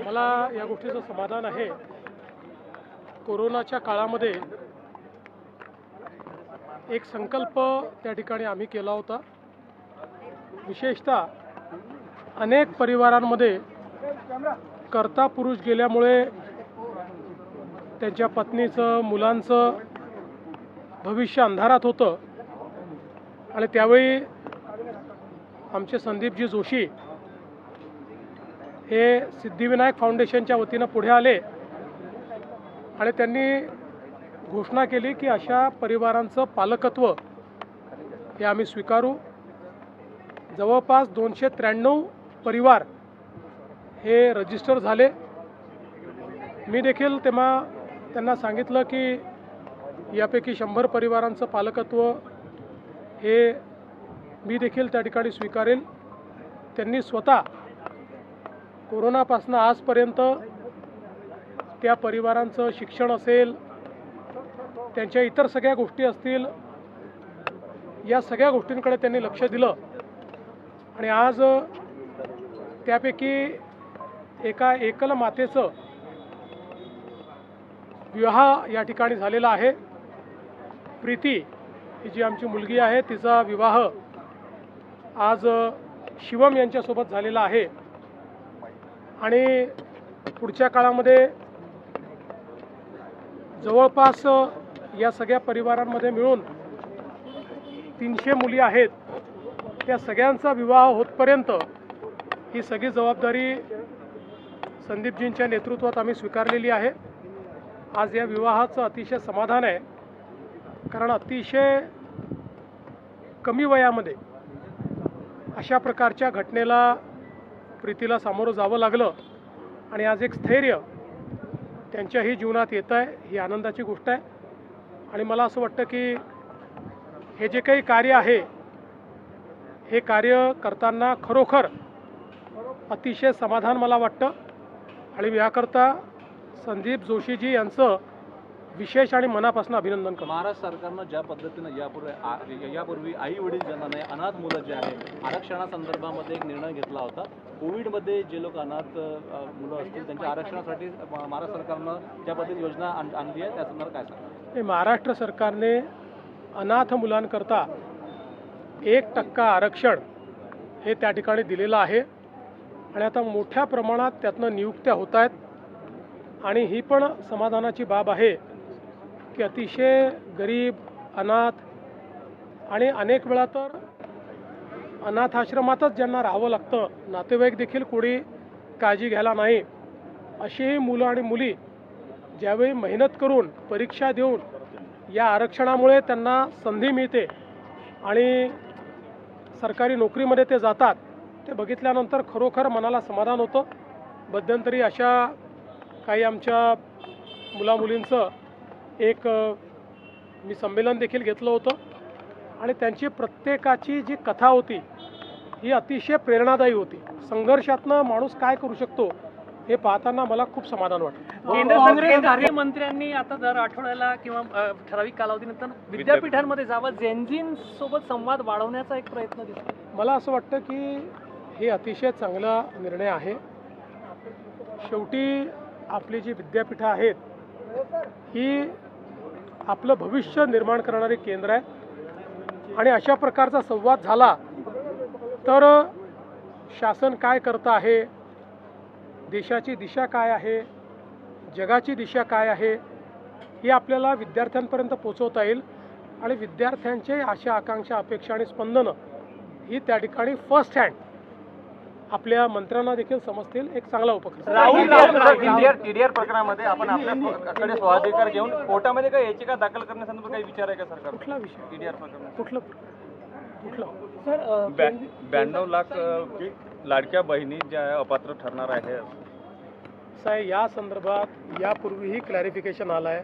मला या गोष्टीचं समाधान आहे। कोरोनाच्या काळामध्ये एक संकल्प त्या ठिकाणी आम्ही केला होता। विशेषतः अनेक परिवारांमध्ये कर्ता पुरुष गेल्यामुळे त्यांच्या पत्नीचं मुलांचं भविष्य अंधारात होतं आणि त्यावेळी आमचे संदीपजी जोशी हे सिद्धिविनायक फाउंडेशनच्या वतीनं पुढे आले आणि त्यांनी घोषणा केली की अशा परिवारांचं पालकत्व हे आम्ही स्वीकारू। जवळपास 293 परिवार हे रजिस्टर झाले। मी देखील तेव्हा त्यांना सांगितलं की यापैकी 100 परिवारांचं पालकत्व हे मी देखील त्या ठिकाणी स्वीकारेल। त्यांनी स्वतः कोरोनापासून आजपर्यंत त्या परिवारांचं शिक्षण असेल, त्यांच्या इतर सगळ्या गोष्टी असतील, या सगळ्या गोष्टींकडे त्यांनी लक्ष दिलं आणि आज त्यापैकी एका एकल मातेचं विवाह या ठिकाणी झालेला आहे। प्रीती ही जी आमची मुलगी आहे तिचा विवाह आज शिवम यांच्यासोबत झालेला आहे आणि पुढच्या काळामध्ये जवळपास या सगळ्या परिवारांमध्ये मिळून 300 मुली आहेत। त्या सगळ्यांचा विवाह होतपर्यंत ही सगळी जबाबदारी संदीपजींच्या नेतृत्वात आम्ही स्वीकारलेली आहे। आज या विवाहाचं अतिशय समाधान आहे, कारण अतिशय कमी वयामध्ये अशा प्रकारच्या घटनेला प्रीतीला सामोरं जावं लागलं आणि आज एक स्थैर्य त्यांच्याही जीवनात येत आहे, ही आनंदाची गोष्ट आहे। आणि मला असं वाटतं की हे जे काही कार्य आहे हे कार्य करताना खरोखर अतिशय समाधान मला वाटतं आणि याकरता संदीप जोशीजी यांचं विशेष आणि मनापासून अभिनंदन करतो। महाराष्ट्र सरकारनं ज्या पद्धतीनं यापूर्वी आई वडील ज्यांना नाही अनाथ मुलं जे आहे आरक्षणासंदर्भामध्ये एक निर्णय घेतला होता। कोविडमध्ये जे लोक अनाथ मुलं असतील त्यांच्या आरक्षणासाठी महाराष्ट्र सरकारनं ज्या पद्धतीने योजना आणली आहे त्या संदर्भात काय सांगा? महाराष्ट्र सरकारने अनाथ मुलांकरता 1% आरक्षण हे त्या ठिकाणी दिलेलं आहे आणि आता मोठ्या प्रमाणात त्यातनं नियुक्त्या होत आहेत आणि ही पण समाधानाची बाब आहे की अतिशय गरीब अनाथ आणि अनेक वेळा तर अनाथ आश्रमातच ज्यांना राहावं लागतं, नातेवाईक देखील कोणी काळजी घ्यायला नाही, अशीही मुलं आणि मुली ज्यावेळी मेहनत करून परीक्षा देऊन या आरक्षणामुळे त्यांना संधी मिळते आणि सरकारी नोकरीमध्ये ते जातात, ते बघितल्यानंतर खरोखर मनाला समाधान होतं। मध्यंतरी अशा काही आमच्या मुलामुलींचं एक मी संमेलन देखील घेतलं होतं आणि त्यांची प्रत्येकाची जी कथा होती ही अतिशय प्रेरणादायी होती। संघर्षातनं माणूस काय करू शकतो हे पाहताना मला खूप समाधान वाटतं। काँग्रेस कार्यमंत्र्यांनी आता दर आठवड्याला किंवा ठराविक कालावधीनंतर विद्यापीठांमध्ये जावं, जेनझींसोबत संवाद वाढवण्याचा एक प्रयत्न दिसतो। मला असं वाटतं की हे अतिशय चांगला निर्णय आहे। शेवटी आपली जी विद्यापीठं आहेत ही आपलं भविष्य निर्माण करणारे केंद्र आहे आणि अशा प्रकारचा संवाद झाला तर शासन काय करतं आहे, देशाची दिशा काय आहे, जगाची दिशा काय आहे हे आपल्याला विद्यार्थ्यांपर्यंत पोहोचवता येईल आणि विद्यार्थ्यांचे आशा आकांक्षा अपेक्षा आणि स्पंदनं ही त्या ठिकाणी फर्स्ट हँड आपल्या मंत्र्यांना देखील समजतील। एक चांगला उपक्रम। टीडीआर प्रकरणामध्ये आपण आपल्याकडे स्वाधिकार घेऊन कोर्टामध्ये काही याचिका दाखल करण्यासंदर्भात काही विचार आहे का सरकार? कुठला विषय? टीडीआर प्रकरण कुठलं सर 92 लाख लाडक्या बहिणी ज्या अपात्र ठरणार आहे साहेब, या संदर्भात यापूर्वीही क्लॅरिफिकेशन आलं आहे